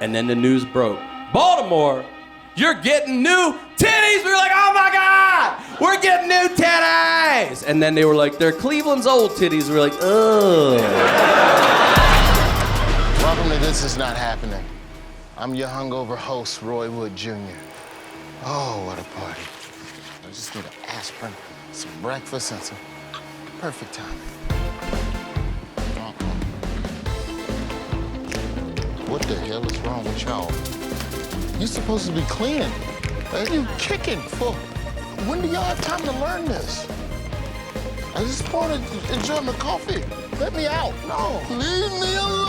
And then the news broke. Baltimore, you're getting new titties. We were like, oh my God, we're getting new titties. And then they were like, they're Cleveland's old titties. We were like, ugh. Welcome to This Is Not Happening. I'm your hungover host, Roy Wood Jr. Oh, what a party. I just need an aspirin, some breakfast, and some perfect timing. What the hell is wrong with y'all? You're supposed to be cleaning. And you kicking for. When do y'all have time to learn this? I just want to enjoy my coffee. Let me out. No. Leave me alone.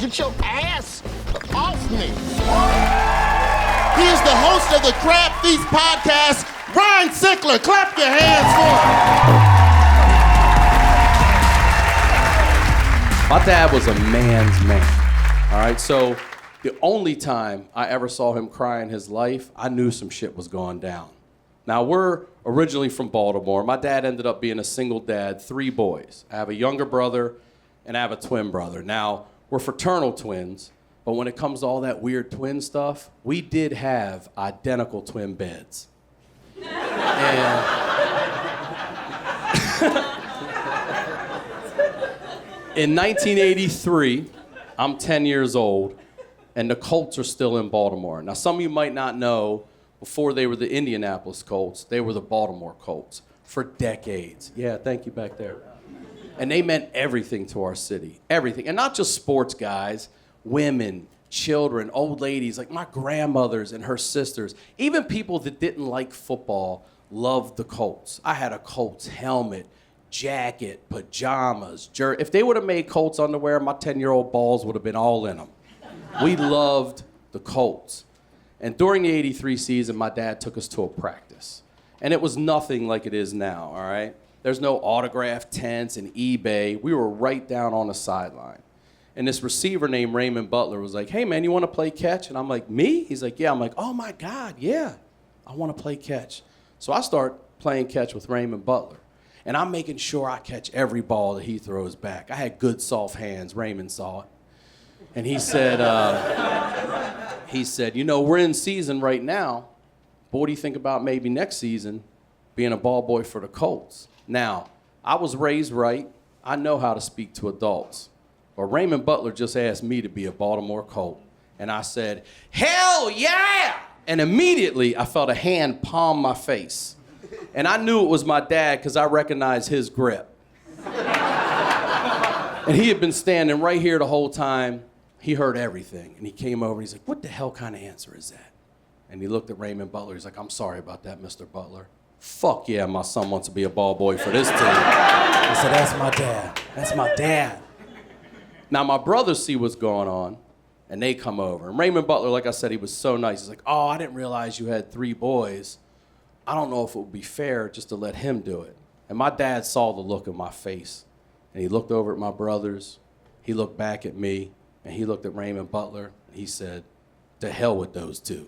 Get your ass off me. He is the host of the Crab Feast podcast, Ryan Sickler. Clap your hands for him. My dad was a man's man, all right? So the only time I ever saw him cry in his life, I knew some shit was going down. Now, we're originally from Baltimore. My dad ended up being a single dad, 3 boys. I have a younger brother, and I have a twin brother. Now, we're fraternal twins, but when it comes to all that weird twin stuff, we did have identical twin beds. And in 1983, I'm 10 years old, and the Colts are still in Baltimore. Now, some of you might not know, before they were the Indianapolis Colts, they were the Baltimore Colts for decades. Yeah, thank you back there. And they meant everything to our city, everything. And not just sports guys, women, children, old ladies, like my grandmothers and her sisters. Even people that didn't like football loved the Colts. I had a Colts helmet, jacket, pajamas, jersey. If they would have made Colts underwear, my 10-year-old balls would have been all in them. We loved the Colts. And during the 83 season, my dad took us to a practice. And it was nothing like it is now, all right? There's no autograph tents and eBay. We were right down on the sideline. And this receiver named Raymond Butler was like, hey, man, you want to play catch? And I'm like, me? He's like, yeah. I'm like, oh, my God, yeah. I want to play catch. So I start playing catch with Raymond Butler. And I'm making sure I catch every ball that he throws back. I had good, soft hands. Raymond saw it. And he said, you know, we're in season right now, but what do you think about maybe next season being a ball boy for the Colts? Now, I was raised right. I know how to speak to adults. But Raymond Butler just asked me to be a Baltimore Colt. And I said, hell yeah! And immediately I felt a hand palm my face. And I knew it was my dad because I recognized his grip. And he had been standing right here the whole time. He heard everything. And he came over and he's like, what the hell kind of answer is that? And he looked at Raymond Butler. He's like, I'm sorry about that, Mr. Butler. Fuck yeah, my son wants to be a ball boy for this team. I said, that's my dad. That's my dad. Now, my brothers see what's going on, and they come over. And Raymond Butler, like I said, he was so nice. He's like, oh, I didn't realize you had 3 boys. I don't know if it would be fair just to let him do it. And my dad saw the look in my face, and he looked over at my brothers. He looked back at me, and he looked at Raymond Butler, and he said, to hell with those 2.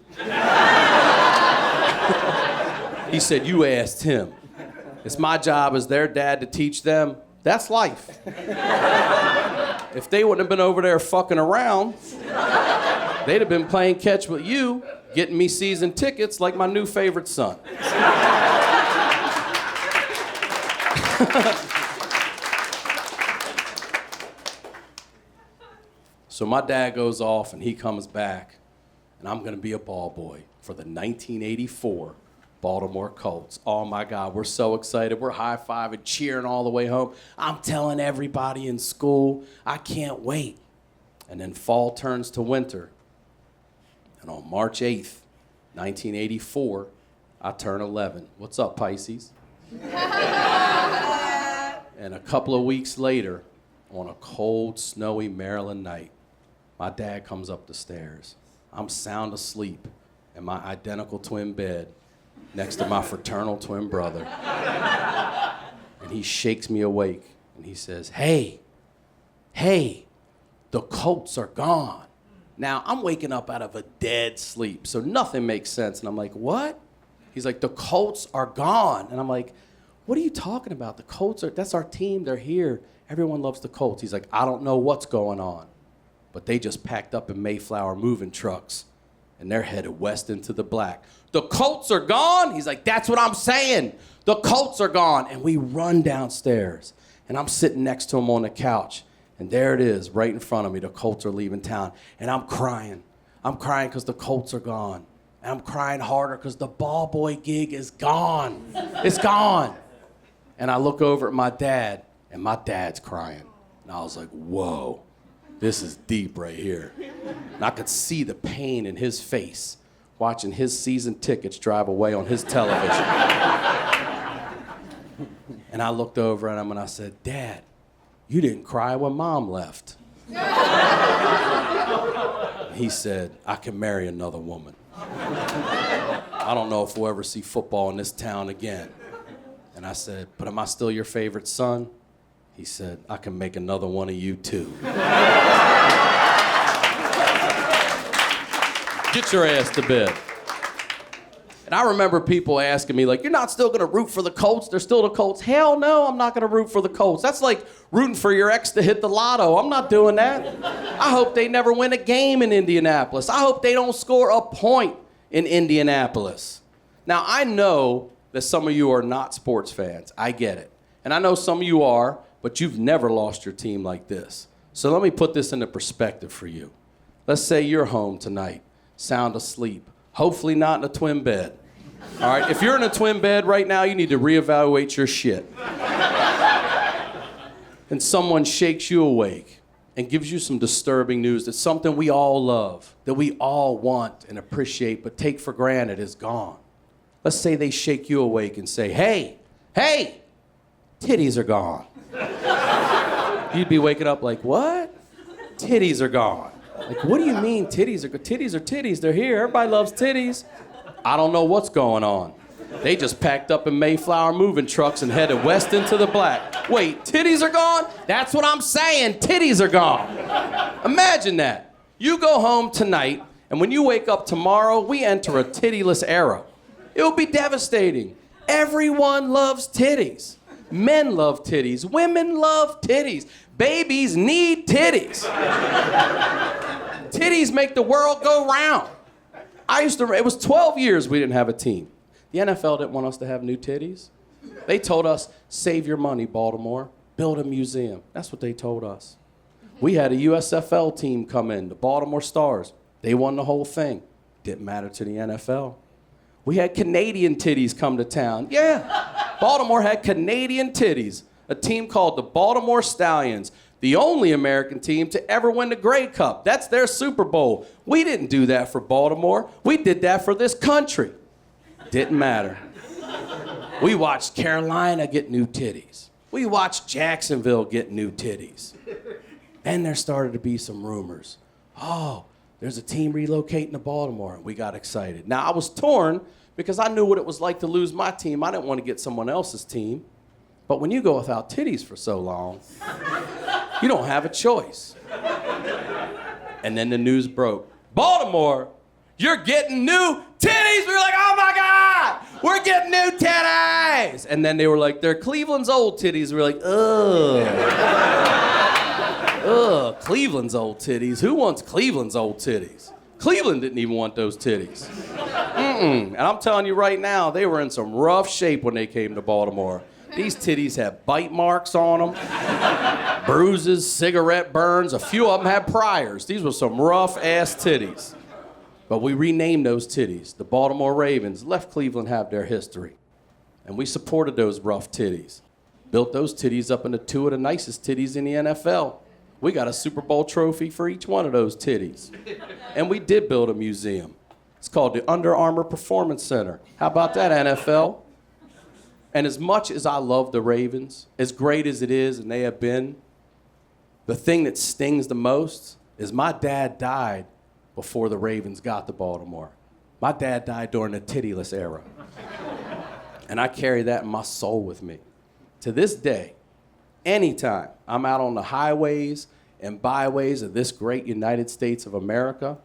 He said, you asked him. It's my job as their dad to teach them. That's life. If they wouldn't have been over there fucking around, they'd have been playing catch with you, getting me season tickets like my new favorite son. So my dad goes off and he comes back, and I'm gonna be a ball boy for the 1984 Baltimore Colts. Oh my God, we're so excited. We're high-fiving, cheering all the way home. I'm telling everybody in school, I can't wait. And then fall turns to winter. And on March 8th, 1984, I turn 11. What's up, Pisces? And a couple of weeks later, on a cold, snowy Maryland night, my dad comes up the stairs. I'm sound asleep in my identical twin bed next to my fraternal twin brother. And he shakes me awake and he says, hey, the Colts are gone. Now, I'm waking up out of a dead sleep, so nothing makes sense. And I'm like, what? He's like, the Colts are gone. And I'm like, what are you talking about? The Colts that's our team. They're here. Everyone loves the Colts. He's like, I don't know what's going on. But they just packed up in Mayflower moving trucks, and they're headed west into the black. The Colts are gone? He's like, that's what I'm saying. The Colts are gone. And we run downstairs, and I'm sitting next to him on the couch, and there it is right in front of me. The Colts are leaving town, and I'm crying. I'm crying because the Colts are gone. And I'm crying harder because the ball boy gig is gone. It's gone. And I look over at my dad, and my dad's crying. And I was like, whoa. This is deep right here. And I could see the pain in his face watching his season tickets drive away on his television. And I looked over at him and I said, Dad, you didn't cry when Mom left. He said, I can marry another woman. I don't know if we'll ever see football in this town again. And I said, but am I still your favorite son? He said, I can make another one of you too. Get your ass to bed. And I remember people asking me, like, you're not still gonna root for the Colts? They're still the Colts. Hell no, I'm not gonna root for the Colts. That's like rooting for your ex to hit the lotto. I'm not doing that. I hope they never win a game in Indianapolis. I hope they don't score a point in Indianapolis. Now, I know that some of you are not sports fans. I get it. And I know some of you are, but you've never lost your team like this. So let me put this into perspective for you. Let's say you're home tonight, sound asleep, hopefully not in a twin bed. All right, if you're in a twin bed right now, you need to reevaluate your shit. And someone shakes you awake and gives you some disturbing news that something we all love, that we all want and appreciate but take for granted is gone. Let's say they shake you awake and say, hey, titties are gone. You'd be waking up like, what? Titties are gone. Like, what do you mean titties are gone? Titties are titties. They're here. Everybody loves titties. I don't know what's going on. They just packed up in Mayflower moving trucks and headed west into the black. Wait, titties are gone? That's what I'm saying. Titties are gone. Imagine that. You go home tonight, and when you wake up tomorrow, we enter a tittyless era. It will be devastating. Everyone loves titties. Men love titties. Women love titties. Babies need titties. Titties make the world go round. It was 12 years we didn't have a team. The NFL didn't want us to have new titties. They told us, save your money, Baltimore. Build a museum. That's what they told us. We had a USFL team come in, the Baltimore Stars. They won the whole thing. Didn't matter to the NFL. We had Canadian titties come to town. Yeah, Baltimore had Canadian titties. A team called the Baltimore Stallions, the only American team to ever win the Grey Cup. That's their Super Bowl. We didn't do that for Baltimore. We did that for this country. Didn't matter. We watched Carolina get new titties. We watched Jacksonville get new titties. Then there started to be some rumors. Oh, there's a team relocating to Baltimore. We got excited. Now, I was torn because I knew what it was like to lose my team. I didn't want to get someone else's team. But when you go without titties for so long, you don't have a choice. And then the news broke. Baltimore, you're getting new titties. We were like, oh my God, we're getting new titties. And then they were like, they're Cleveland's old titties. We were like, ugh. Ugh, Cleveland's old titties. Who wants Cleveland's old titties? Cleveland didn't even want those titties. And I'm telling you right now, they were in some rough shape when they came to Baltimore. These titties had bite marks on them, bruises, cigarette burns. A few of them had priors. These were some rough-ass titties. But we renamed those titties. The Baltimore Ravens let Cleveland have their history. And we supported those rough titties. Built those titties up into two of the nicest titties in the NFL. We got a Super Bowl trophy for each one of those titties. And we did build a museum. It's called the Under Armour Performance Center. How about that, NFL? And as much as I love the Ravens, as great as it is and they have been, the thing that stings the most is my dad died before the Ravens got to Baltimore. My dad died during the tittyless era. And I carry that in my soul with me. To this day, anytime I'm out on the highways and byways of this great United States of America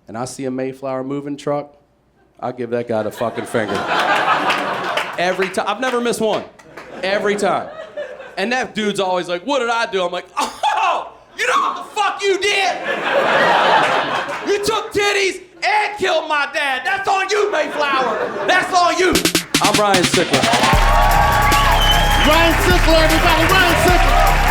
and I see a Mayflower moving truck, I'll give that guy the fucking finger. Every time. I've never missed one. Every time. And that dude's always like, what did I do? I'm like, oh, you know what the fuck you did? You took titties and killed my dad. That's on you, Mayflower. That's on you. I'm Ryan Sickler. Ryan Sickler, everybody, Ryan Sickler.